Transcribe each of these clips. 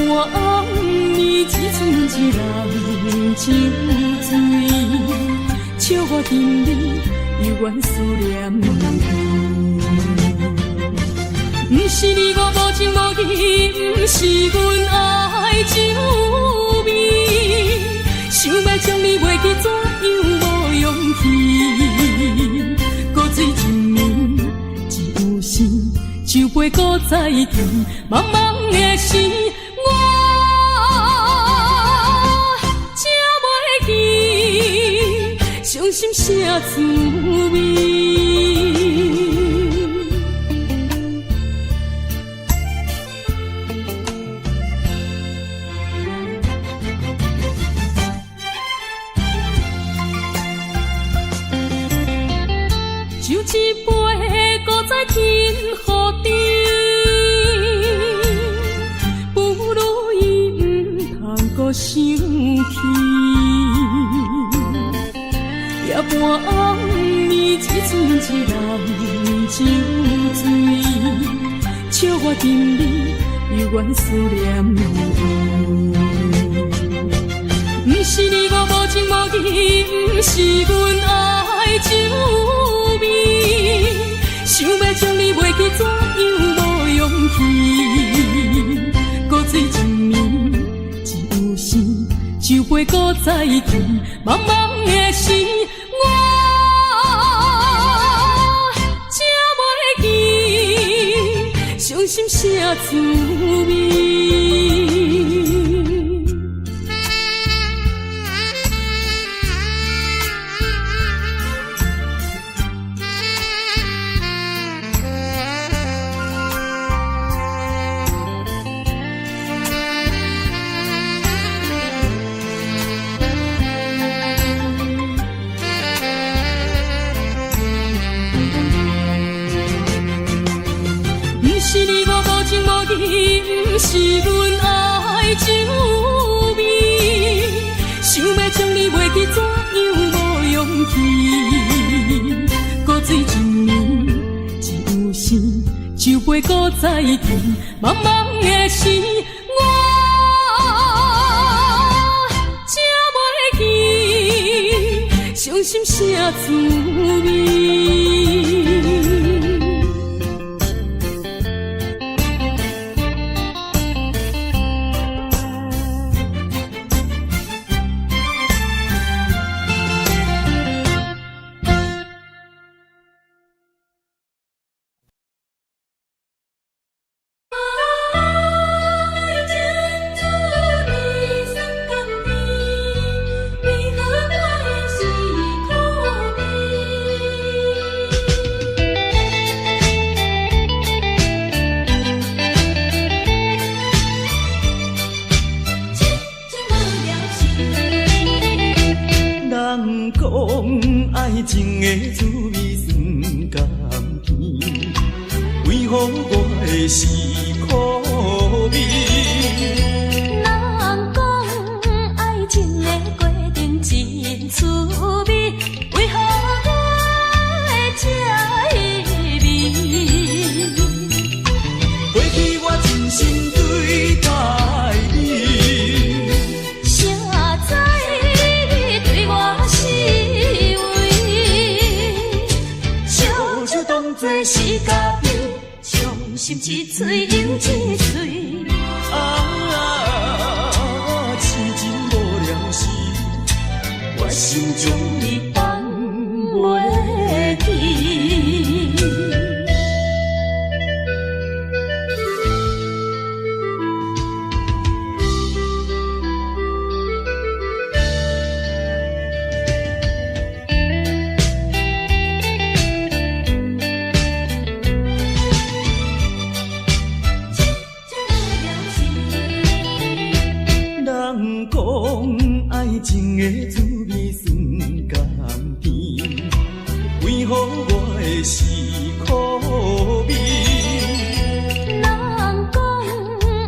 半暗暝，只剩一人酒醉，笑我今日犹原思念你。不是你我无情无义，不是阮爱酒味，想要将你袂记，怎样无勇气？搁水一暝，只有时酒杯搁再添，茫茫的时，我才袂记伤心啥滋味。酒一杯，搁再添予你，不如伊不通搁想起。夜半暗暝，只剩一人酒醉，笑我今日犹原思念你。不是你我无情无义，不是阮爱酒味，想要将你袂记，怎样无勇气？搁水一暝，只有时酒杯搁再添，茫茫的时，我才袂记伤心啥滋味。不是阮爱酒味，想要将你袂记，怎样无勇气？搁水一暝，只有时酒杯搁再添，茫茫的时，我才袂记伤心啥滋味。爱情的滋味酸甘甜，为何我的是苦味？人讲爱情的过程真趣味，为何我会这意味？过去我真心对待你，谁知你对我是当作是家己，伤心一嘴又一嘴。痴情无了时，我心中你放袂记。人讲爱情的滋味酸甘甜，为何我会是苦味？人讲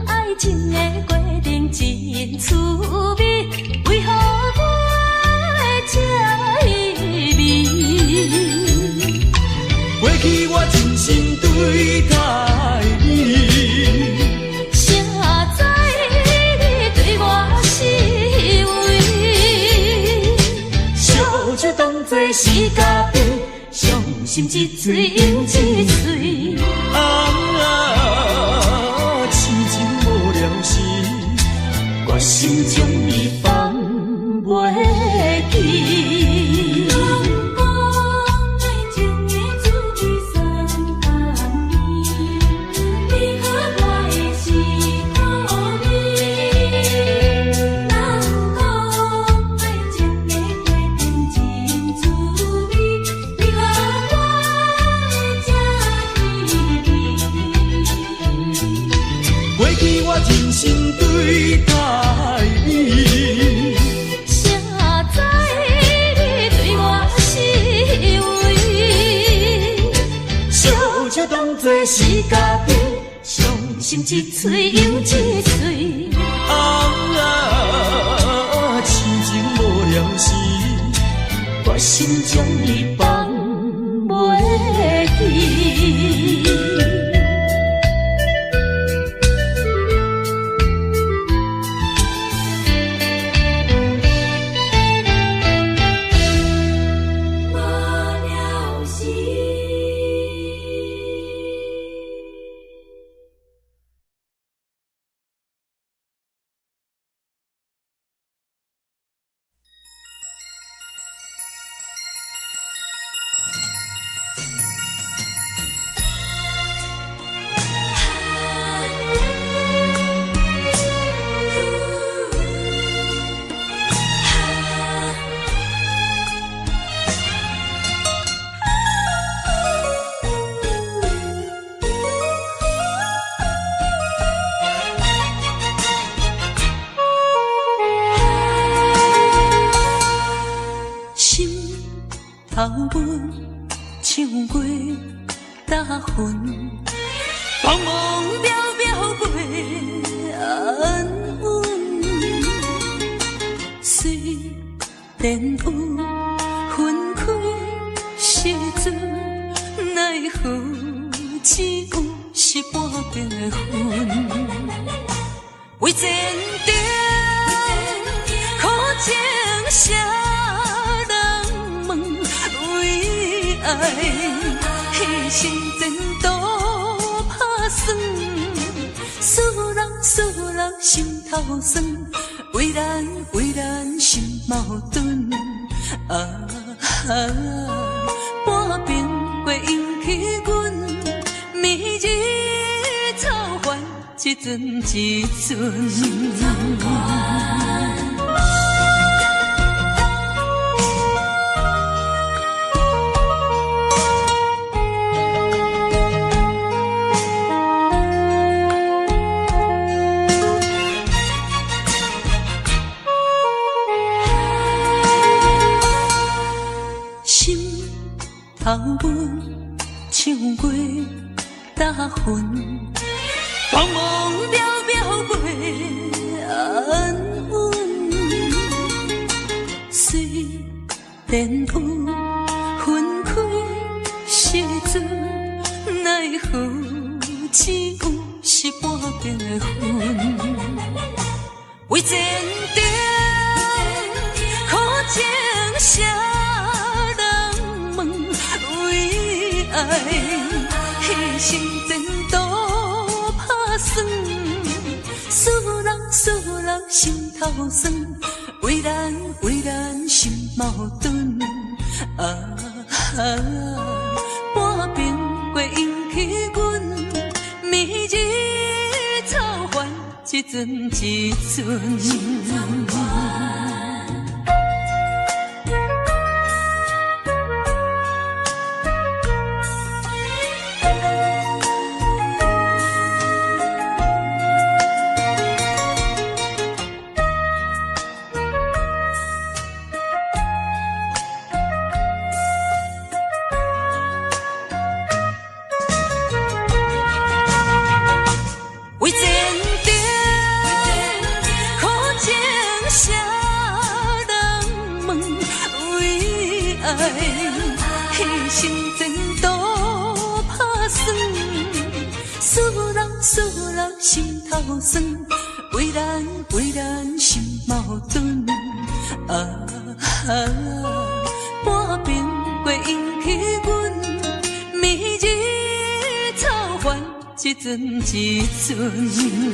爱情的过程真趣味，为何我会这意味？过去我真心对待你，谁知作是咖啡，伤心一嘴饮一嘴。痴情无聊时，我心将你放袂记。真心对待你，谁知你对我是为？烧酒当作是咖啡，伤心一嘴又一嘴。痴情无聊时，我心将你放袂记。头文唱过大云，茫茫渺渺过安稳。虽然有分开时阵，奈何只有是半边的云。为前程苦情谁？牺牲前途打算，使人心头酸，为咱心矛盾。半边过引起阮明日草原一阵一阵。头文唱过大云，茫茫渺渺过安稳。虽然有分开时阵，奈何只有是半边的云。为前程苦情谁？牺牲前途打算，使人心头酸，为咱心矛盾。半边过引起阮明日草原一阵一阵。为前程苦情谁人问？为爱牺牲前途打算，使人心头酸，为咱心矛盾。半阵一阵。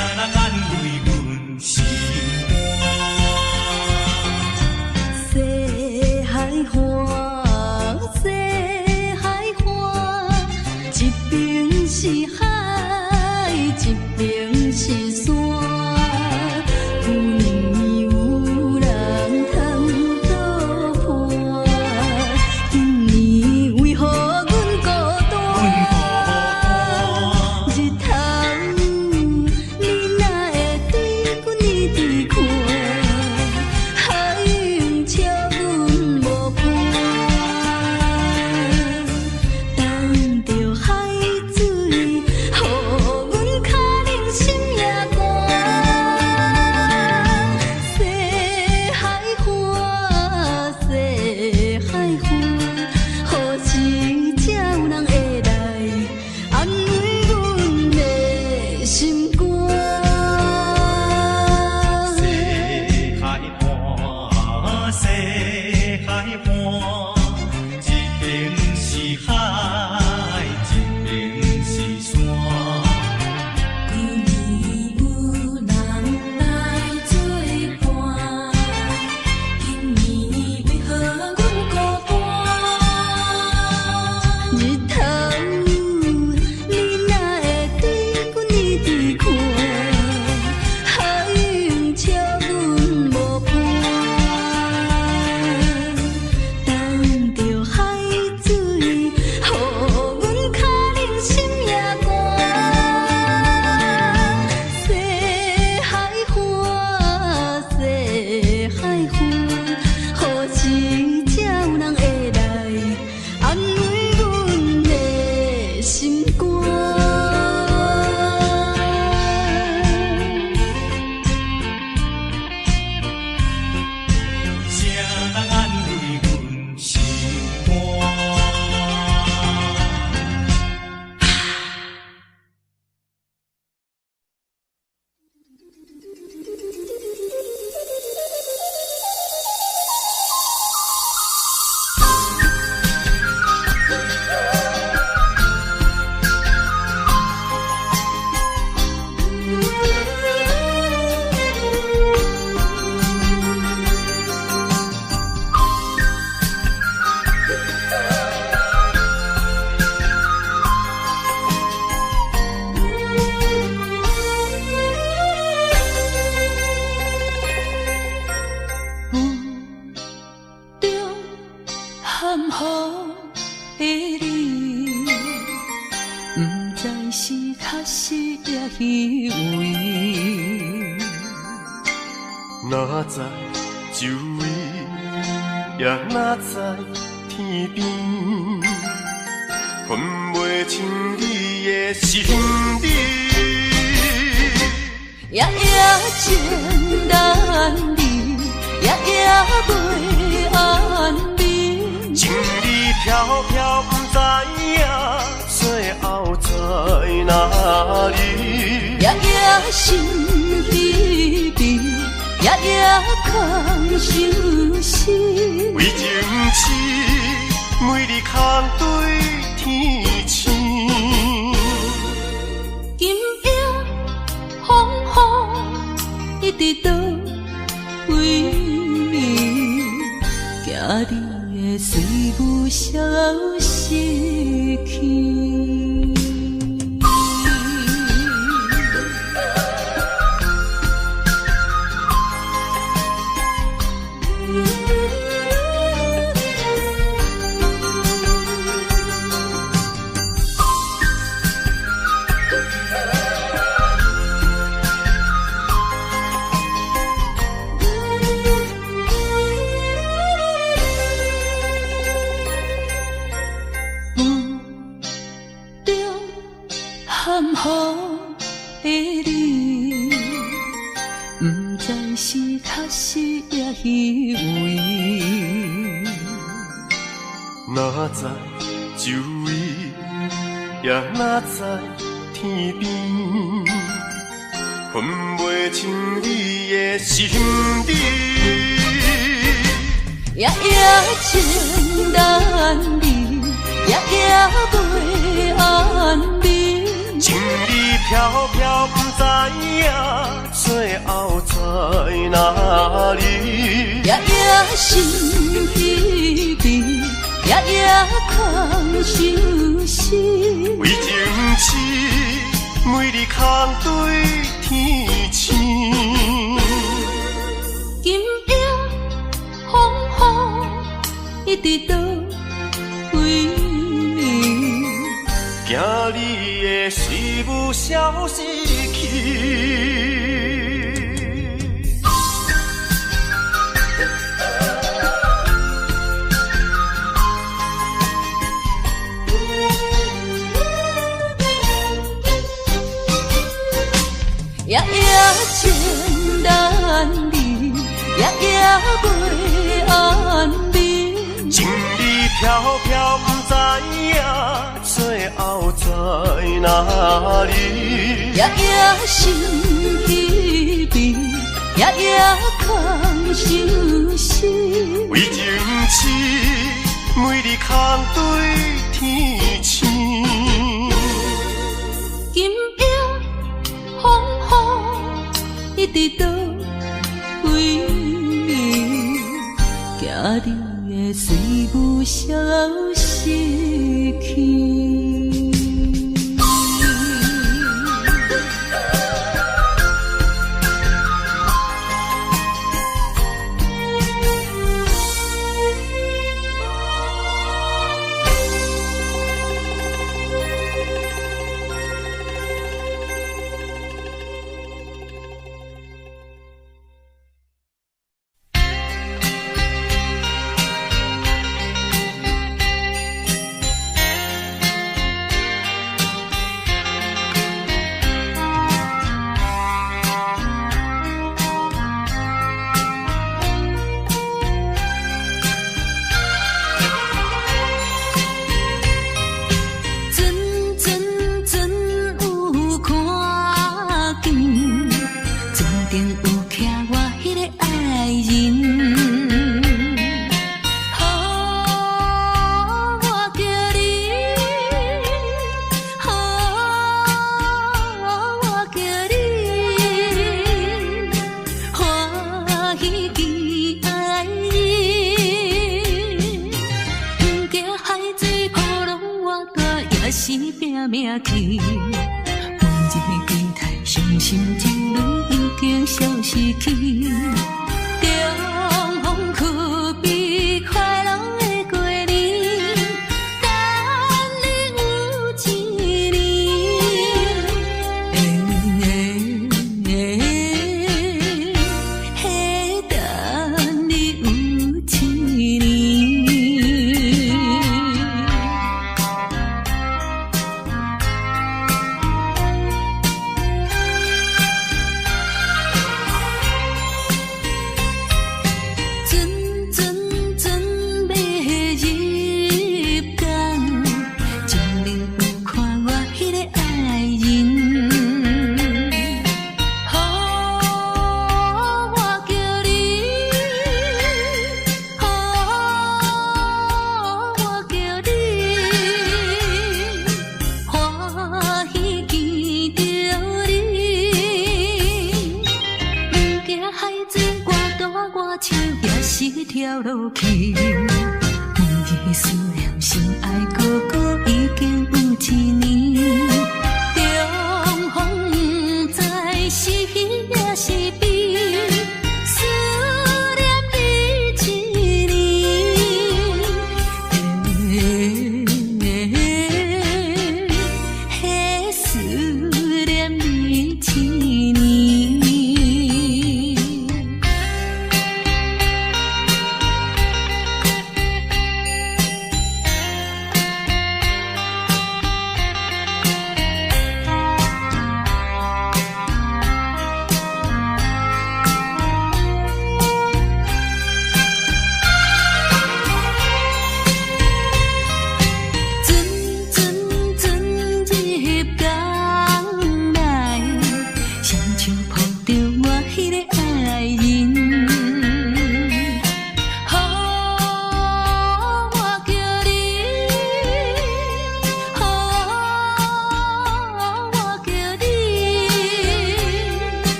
人安慰阮心西海岸，西海岸，一边是海，一边是山。旧年有人通作伴，今年为何阮孤单？日头你哪会对阮呢伫看？海涌笑阮无伴，等着海水，予阮脚冷心也寒。西海岸，西海岸，何时才有人会来安慰阮的心肝？西海岸，西海岸，一边是海，一边是山。旧年有人来作伴，今年为何阮孤单？日头你哪会对阮呢伫看？海涌笑阮无伴，等着海水，予阮脚冷心也寒。西海岸，西海岸，何时才有人会来安慰阮的心肝？谁人安慰阮心肝？含糊的你，不知是确实也虚伪。哪知周围，也哪知天边，分袂清你的心理。夜夜情难离，夜夜袂安眠。情意飘飘，不知影最后在哪里。夜夜心稀微，夜夜空相思。为情痴，每日空对天星。今夜风雨一直倒位，惊你的随舞消失去。含糊的你，不知是确实也虚伪。哪知周围，也哪知天边，分袂清你的心理。夜夜情难离，夜夜袂安眠。情意飘飘飘，不知影最后在哪里。夜夜心稀微，夜夜空相思。为情痴，每日空对天星。今夜风雨一直到位？惊你的随无消失去。夜夜情难离，夜夜袂安眠。情意飘飘，不知影最后在哪里。夜夜心稀微，夜夜空相思。为情痴，每日空对天星。今夜风雨一直到位？惊你的随无消失去。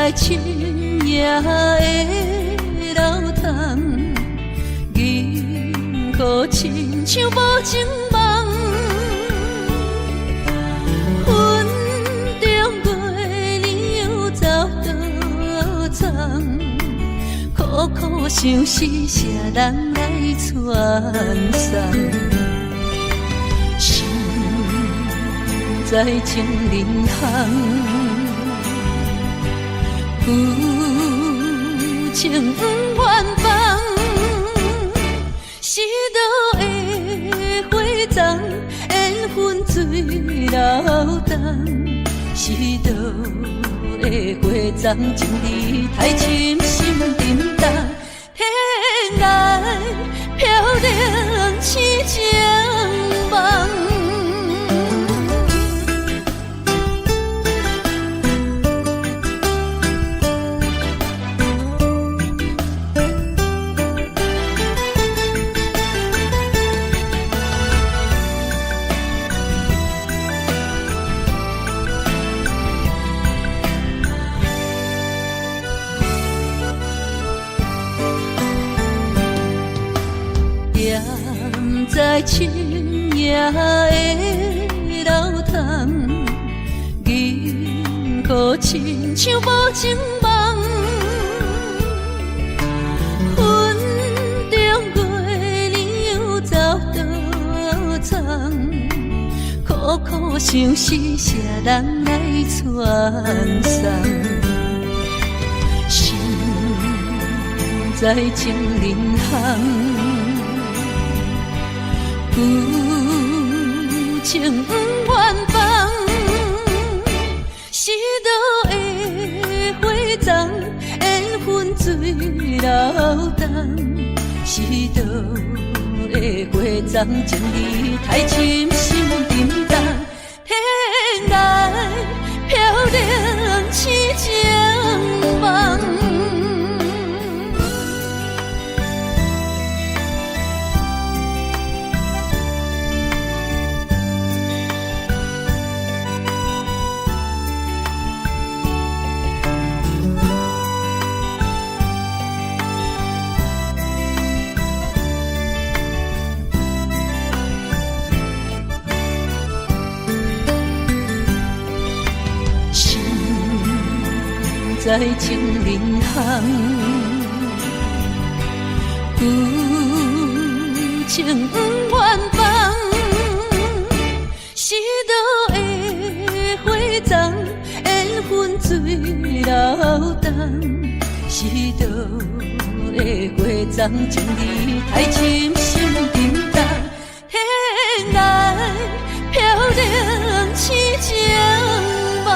在深夜的楼堂，银河亲像无情梦，云中月亮又走倒藏，苦苦相思谁人来传送？心在情人行。旧情不愿放，是倒的花丛，缘分水流动，是倒的花丛，情义太深，心沉重，天涯飘零痴情梦。在深夜的楼堂，银河亲像无情梦，云中月亮又走倒藏，苦苦相思谁人来传送？心在情人行。旧情不愿放，是倒的花丛，缘分水流动，是倒的花丛，情义太深，心沉重，天涯飘零痴情梦。在情人行，旧情不愿放，是倒的花丛，缘分水流动，是倒的花丛，情义太深，心沉重，天涯飘零痴情梦。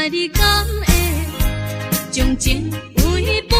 你敢会将情违背？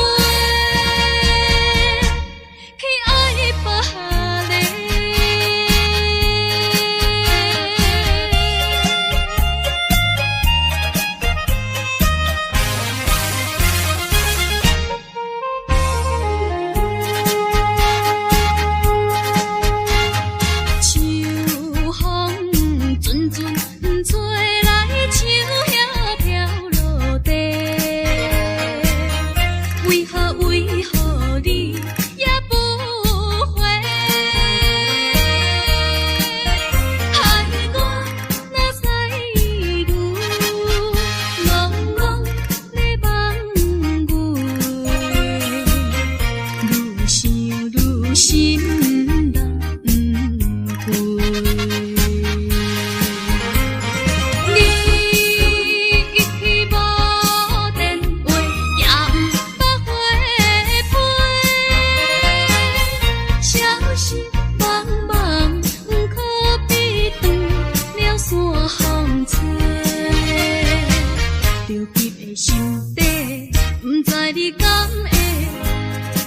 心底，不知你敢会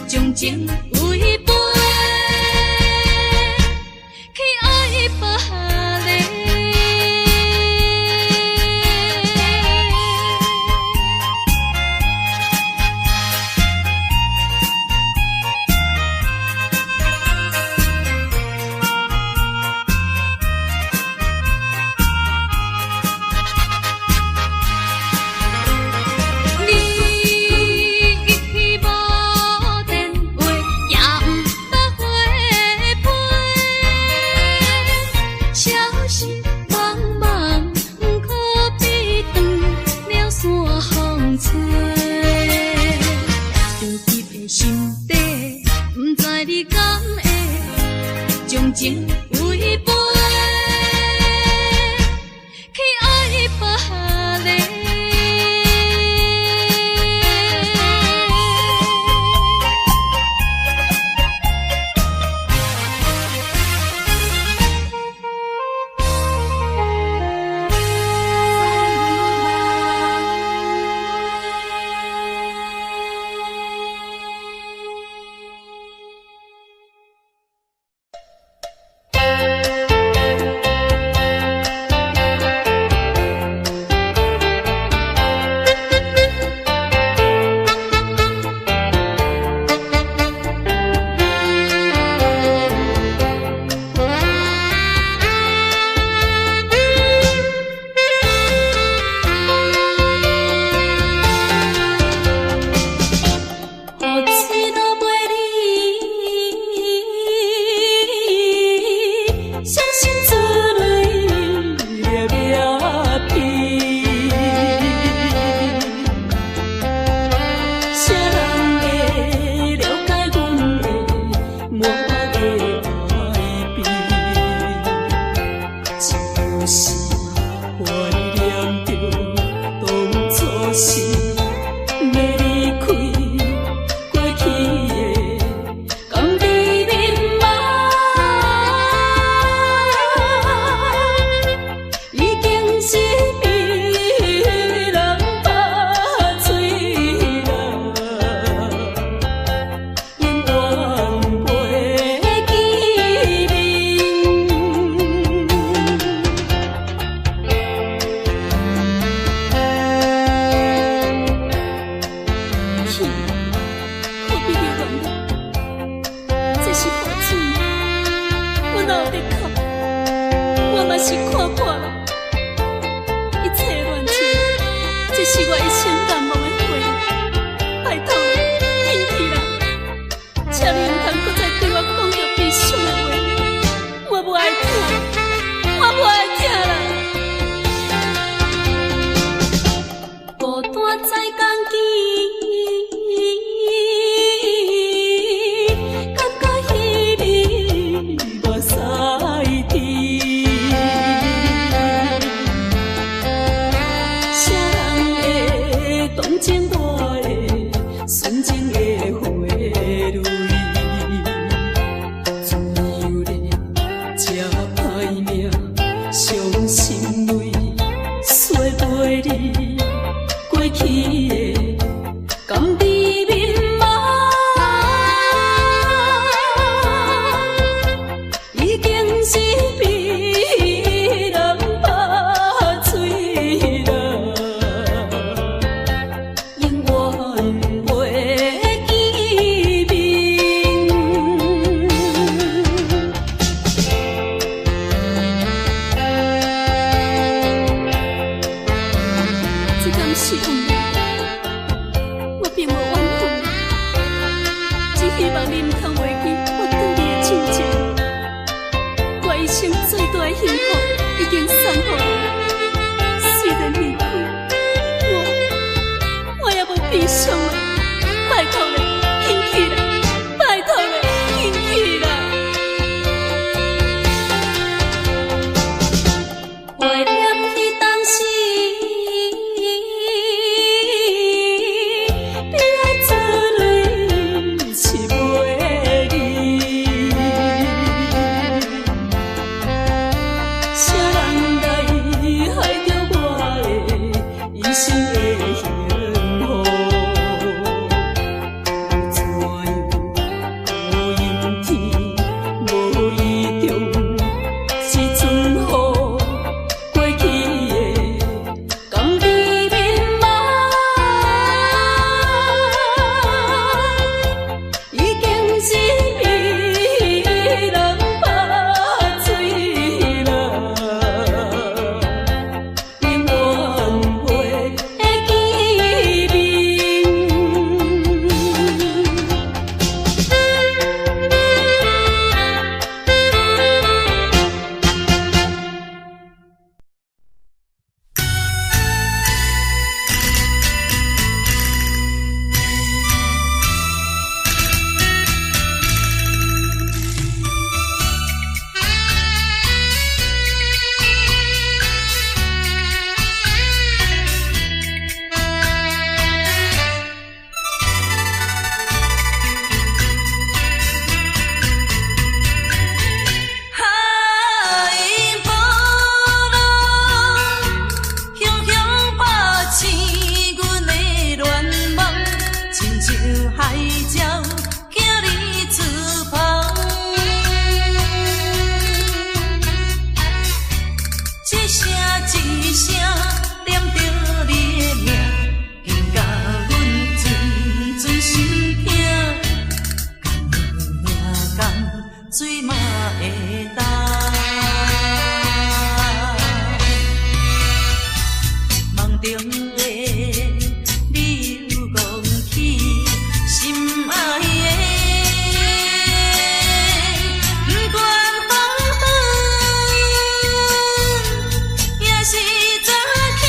将情违背，去爱别个。将情违背，去爱别个。中的你有讲起心爱的，不管风雨也是早起，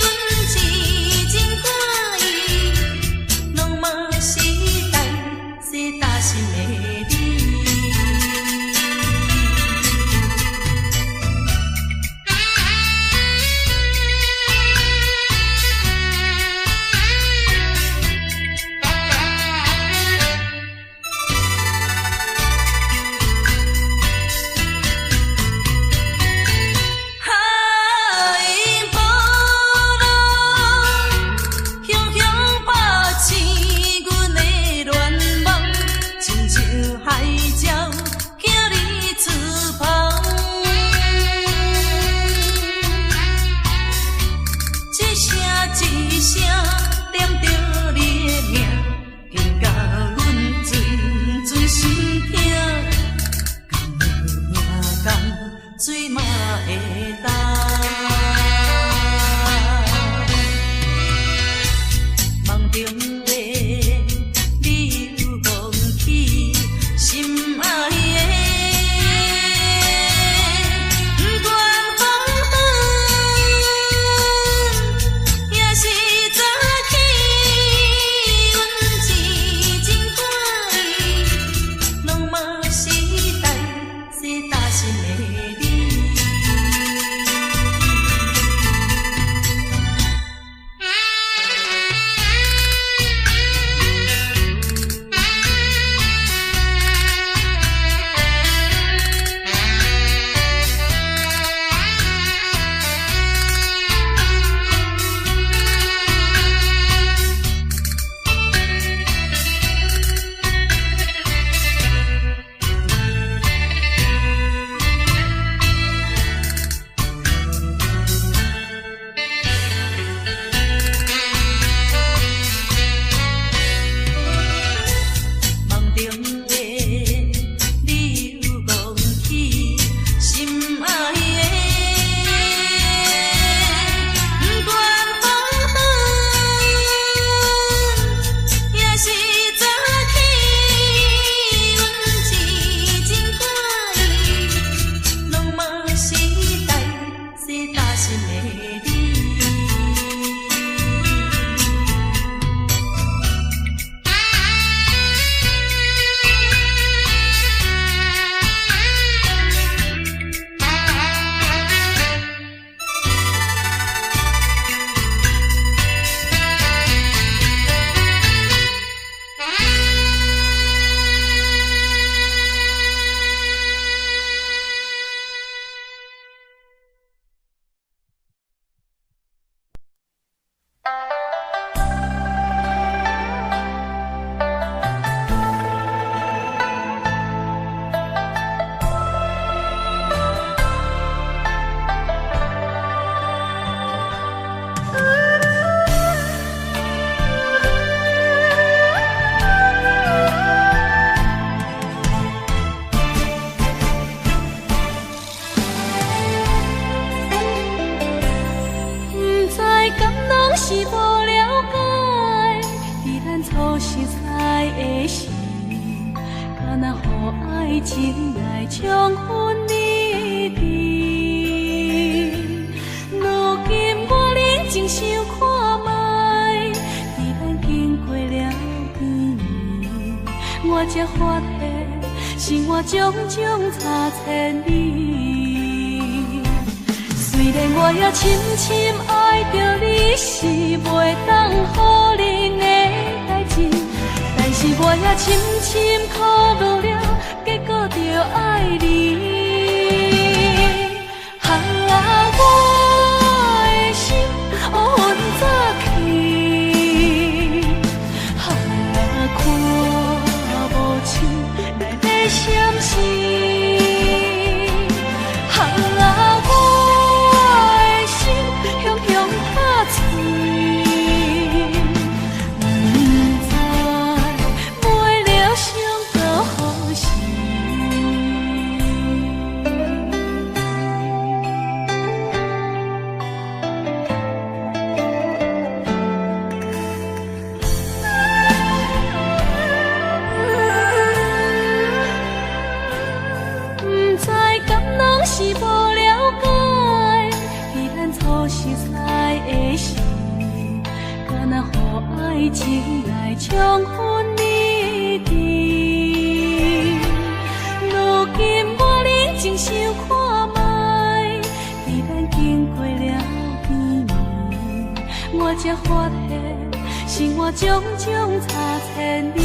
阮痴情看伊，拢嘛是最打心的你。水嘛会干，梦中的你有讲起心爱的，不管风雨也是早起，阮痴情看伊，拢嘛是最打心的你。是无了解，伫咱初识在的时，敢若予爱情来冲昏你智。如今我认真想看卖，伫咱经过了几年，我才发现生活种种差千里。虽然我也深深爱着你，是袂当予人的代志，但是我也深深苦恼了，结果着爱你。我的心乌云早起，看无清内底闪烁。无实在的事，敢若予爱情来冲昏你智。如今我认真想看卖，伫咱经过了片面，我才发现生活种种差千里。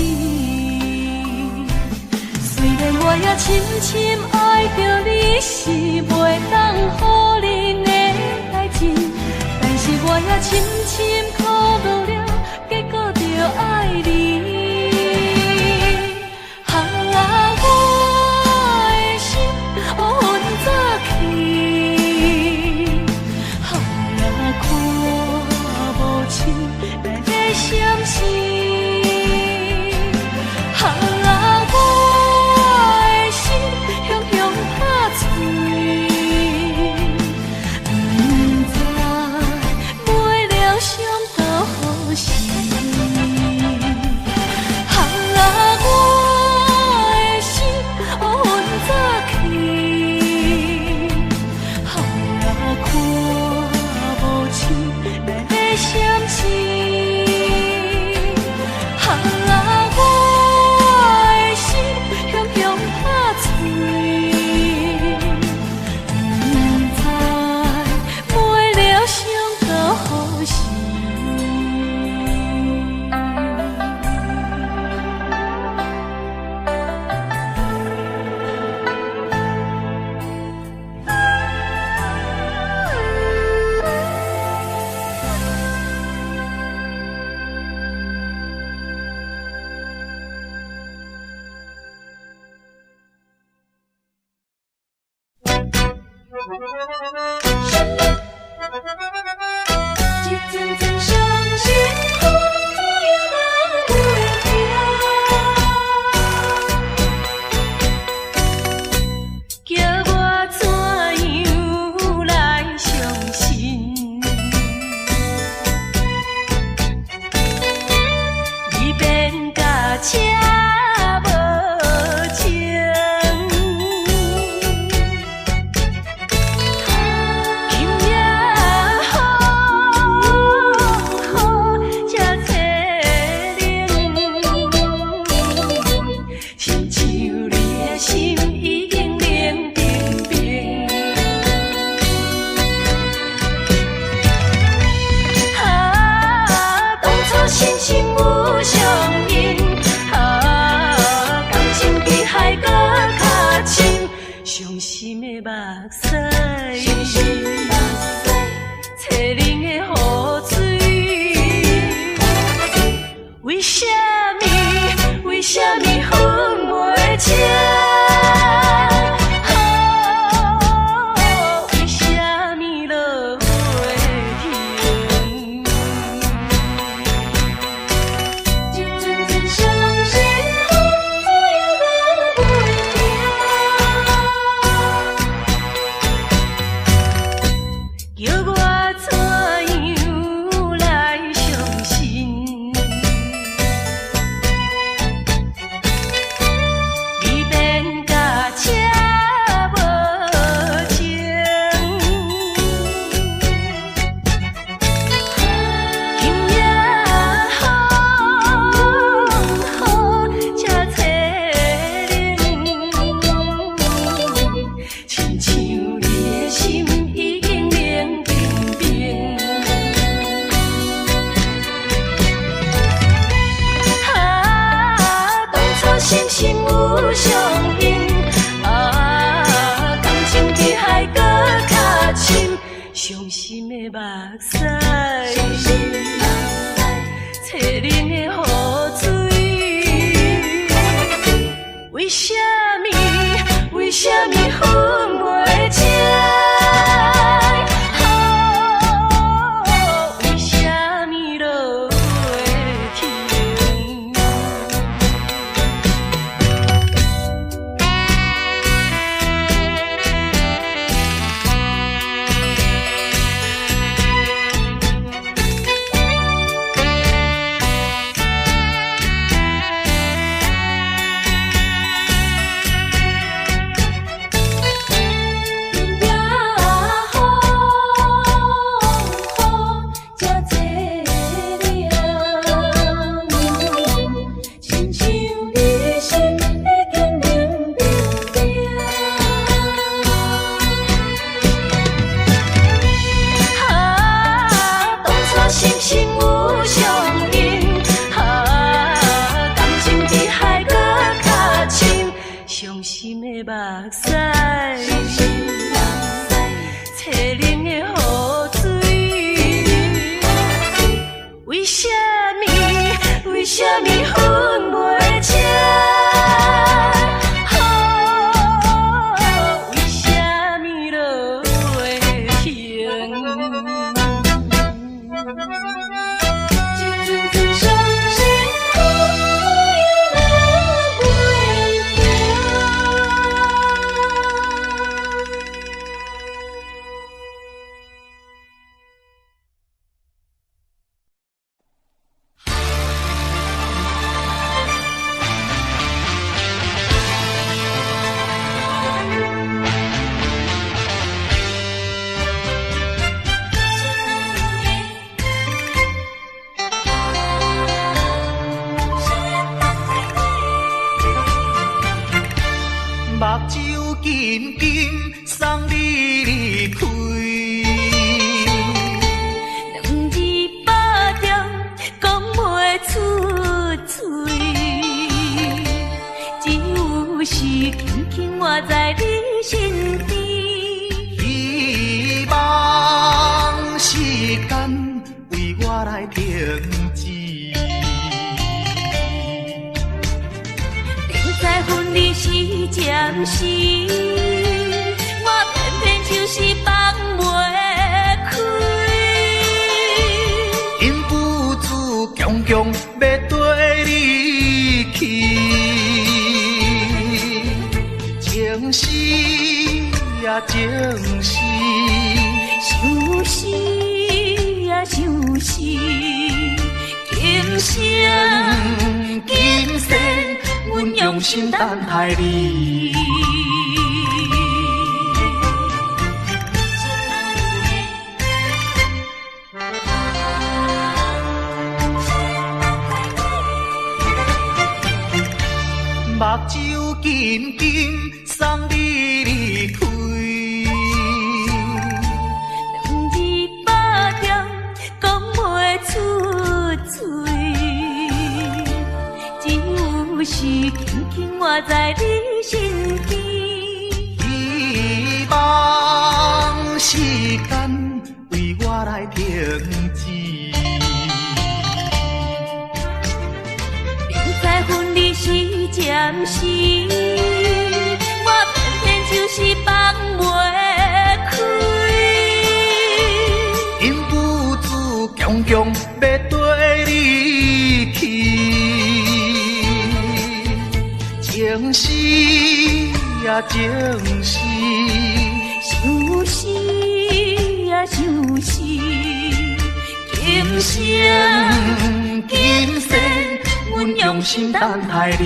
虽然我也深深爱着你，是袂当予人的代志，但是我也深深苦恼了，结果着爱你。我的心乌云早起，看无清内的闪烁。目睭紧紧送你离开，两字百点讲袂出嘴，只有是轻轻活在你身边。希望时间为我来停止。在分离时暂时，我偏偏就是放袂开。因父子强强要跟你去，情是呀情是，想是呀想是，今生今世。阮用心等待你，目睭紧紧送你离开，两字百点讲袂出嘴。是轻轻活在你身边，希望时间为我来停止。明知分离是暂时，我偏偏就是放袂开。因父子强强要跟你去。情是呀情是，想是呀想是，今生今世，阮用心等待你。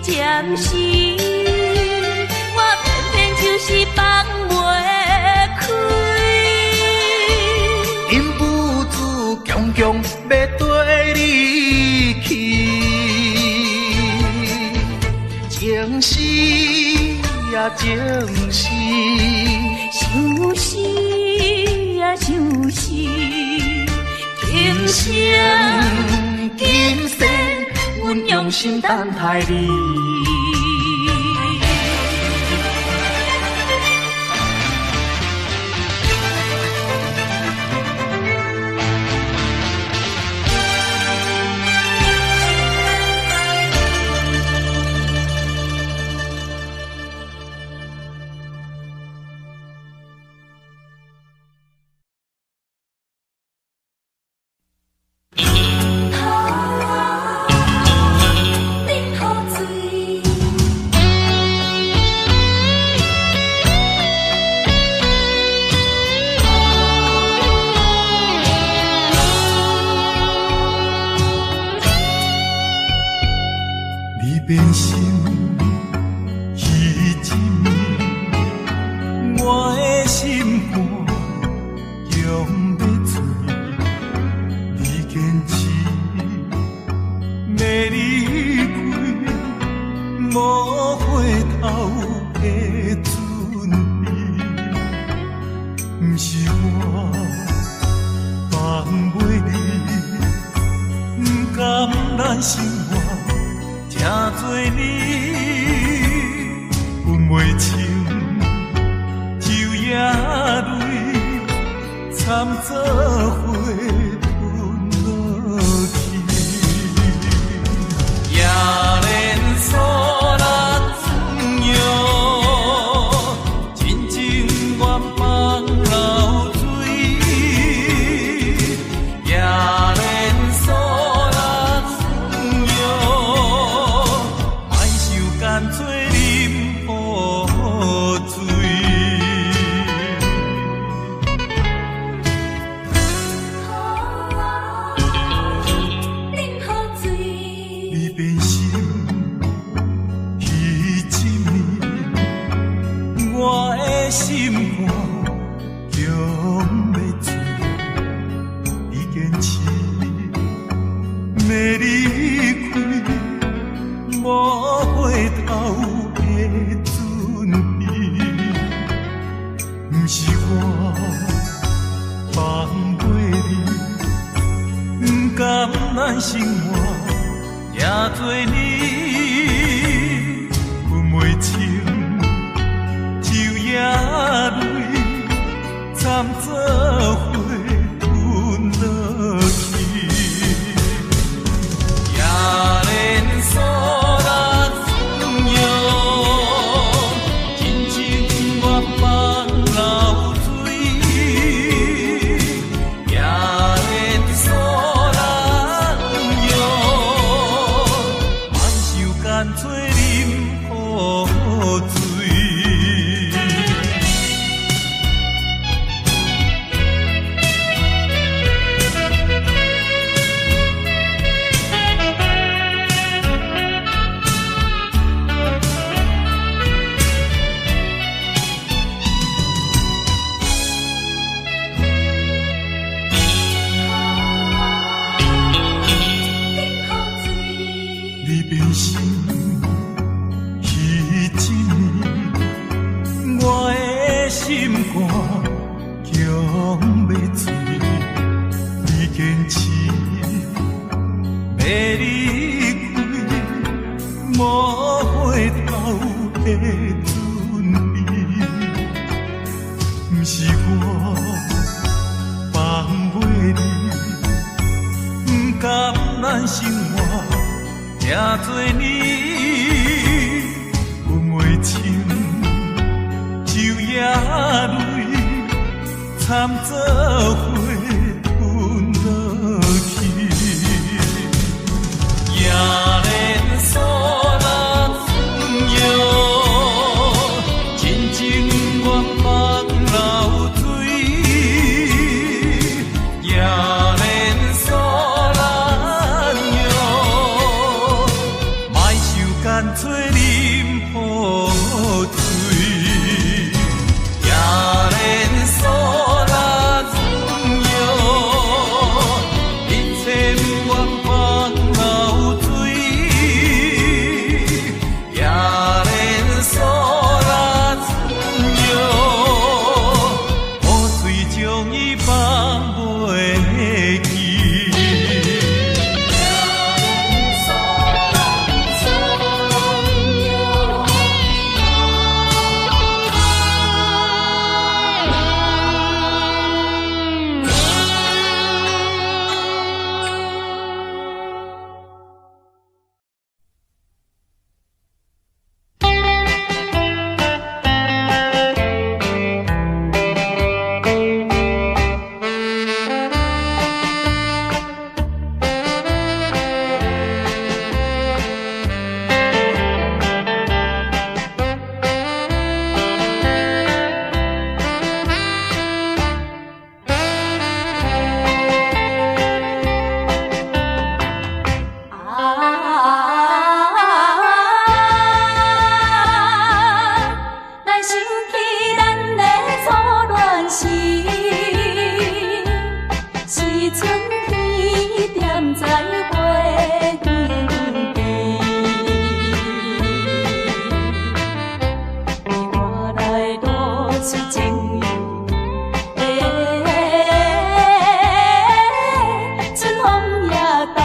暂时，我偏偏就是放袂开。因父子强强要跟你去，情是呀情是，想是呀想是，今生今世。阮用心等待你。饮雨水。咱生活正多年，分袂清昼夜泪，惨做伙吞落去。夜连锁那转悠，真情愿放流水。夜连锁那转悠，莫受干脆啉雨水。你变心，彼一暝，我的心肝强要醉。你坚持要离开，无回头的准备，不是我放袂你，不甘咱生活也多年，分袂清昼夜泪，惨做伙吞落去。夜连锁那转悠，真情愿放流水。夜连锁那转悠，莫受干脆啉雨水。你变心，彼一暝，我的心肝强要醉。你坚持要离开，无回头的准备，不是我放袂你，不甘咱生活正多年，分袂清昼夜泪，惨做伙吞落去。夜连锁那转悠，真情愿放流水。夜连锁那转悠，莫受干脆啉雨水。夜连锁那转悠，一切不愿放流水。夜连锁那转悠，雨水将伊放袂去。春风也带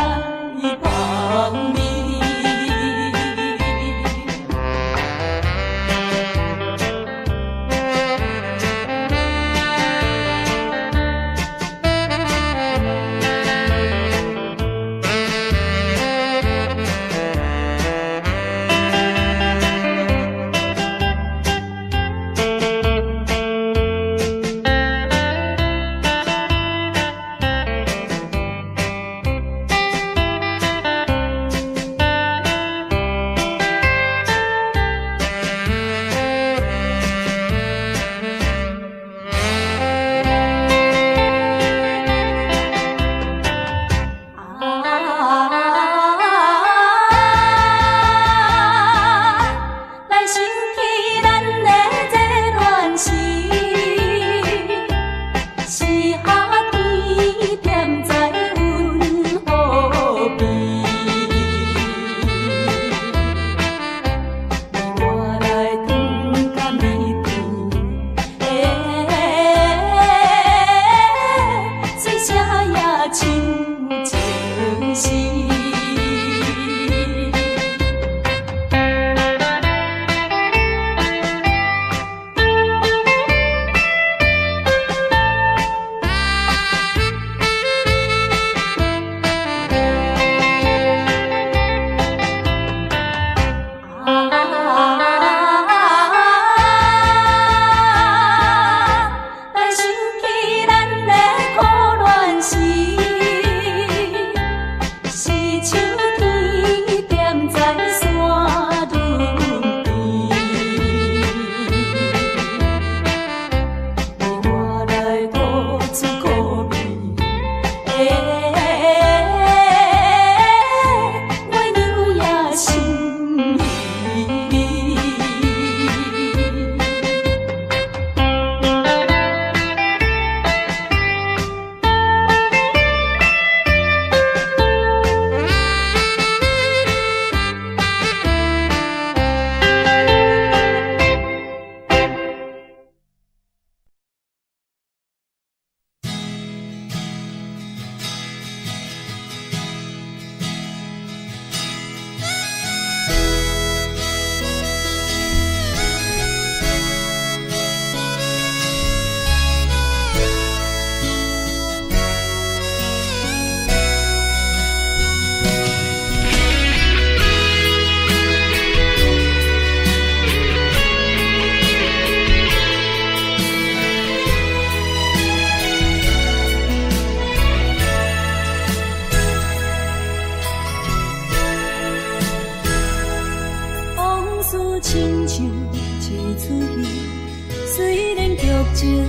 情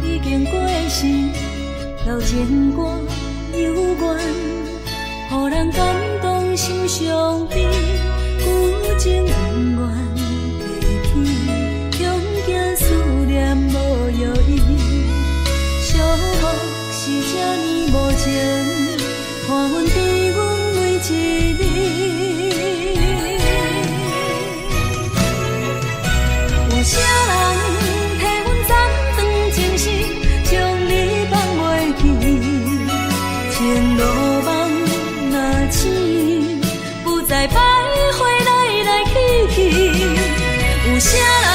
已经过时，流情歌犹原，予人感动心伤悲，旧情永远提起，恐惊思念无药医，寂寞是这呢无情，看阮伫阮每一日。有啥人替阮斩断情丝，将你放袂记？情路梦若醒，不再徘徊来来去去。有啥人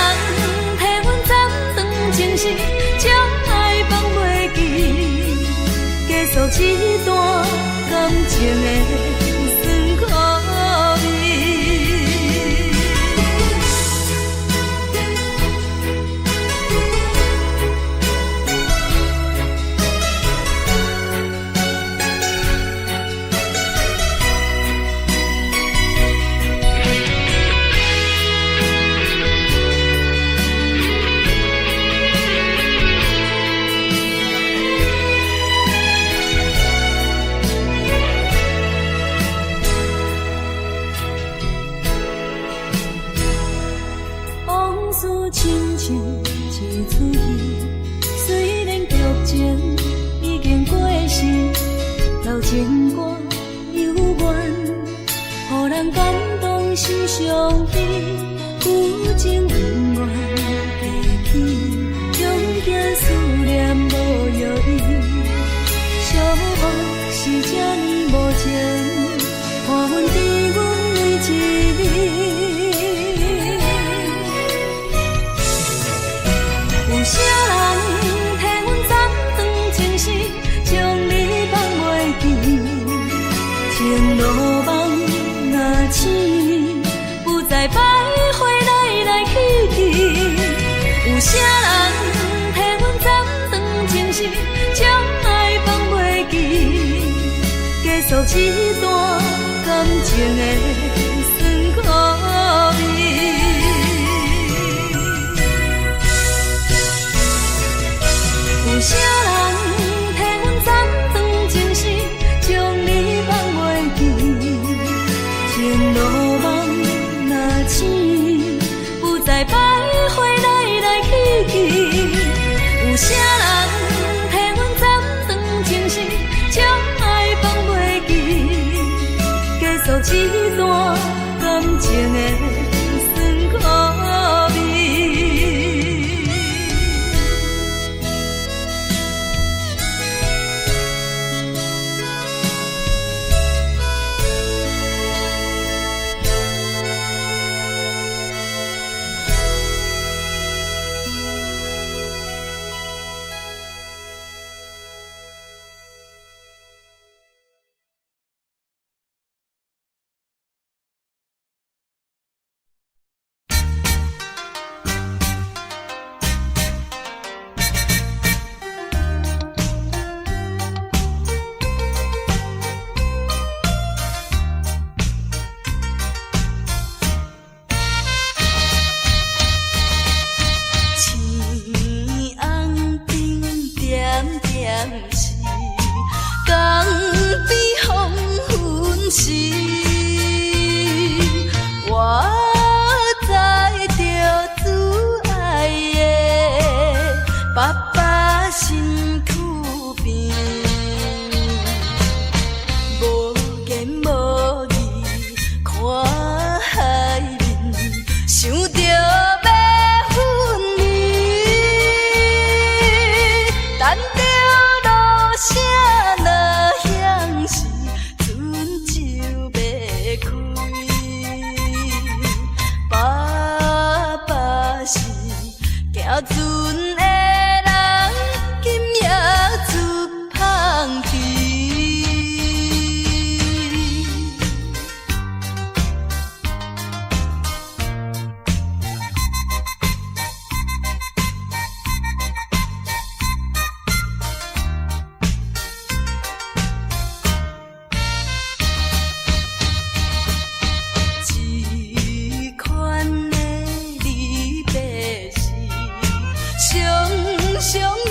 替阮斩断情丝，将爱放袂记？结束这段感情的酸苦味。亲像一出戏，虽然剧情已经过时，老情歌犹原，予人感动心伤悲，旧情永远提起，恐惊思念无药医，寂寞是这呢无情，看阮伫阮每一日。有啥人替阮斩断情丝，将你放袂记？情路梦若醒，不再徘徊来来去去。有啥人替阮斩断情丝，将爱放袂记？结束这段感情的酸苦味。有啥人替阮斩断情丝，将你放袂记？情路梦若醒，不再徘徊来来去去。有啥人替阮斩断情丝，将爱放袂记？结束这段感情的酸苦味。就相